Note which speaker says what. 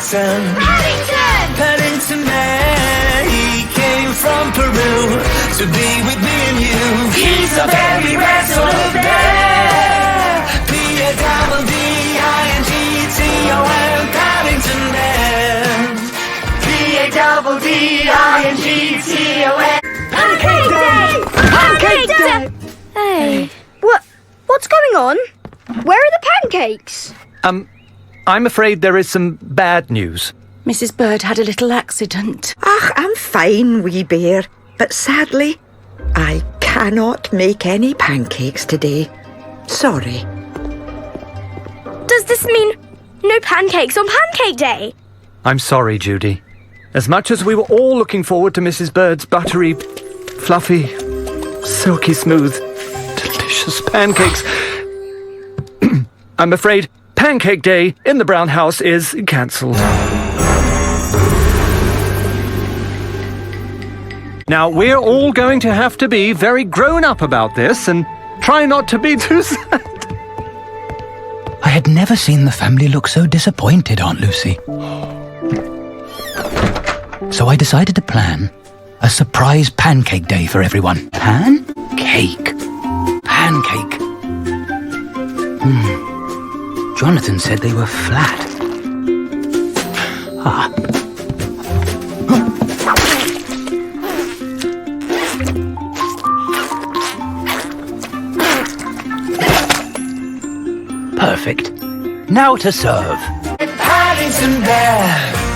Speaker 1: Paddington.
Speaker 2: Paddington!
Speaker 1: Paddington Bear, he came from Peru to be with me and you. He's a very rare sort of bear. Paddington, Paddington Bear. Paddington.
Speaker 2: Pancake Day! Pancake Day! Hey. What's going on? Where are the pancakes?
Speaker 3: I'm afraid there is some bad news.
Speaker 4: Mrs. Bird had a little accident.
Speaker 5: I'm fine, wee bear. But sadly, I cannot make any pancakes today. Sorry.
Speaker 2: Does this mean no pancakes on Pancake Day?
Speaker 3: I'm sorry, Judy. As much as we were all looking forward to Mrs. Bird's buttery, fluffy, silky smooth, delicious pancakes, I'm afraid Pancake Day in the Brown House is cancelled. Now, we're all going to have to be very grown-up about this and try not to be too sad.
Speaker 6: I had never seen the family look so disappointed, Aunt Lucy. So I decided to plan a surprise pancake day for everyone. Pancake. Jonathan said they were flat. Perfect. Now to serve.
Speaker 1: Paddington Bear.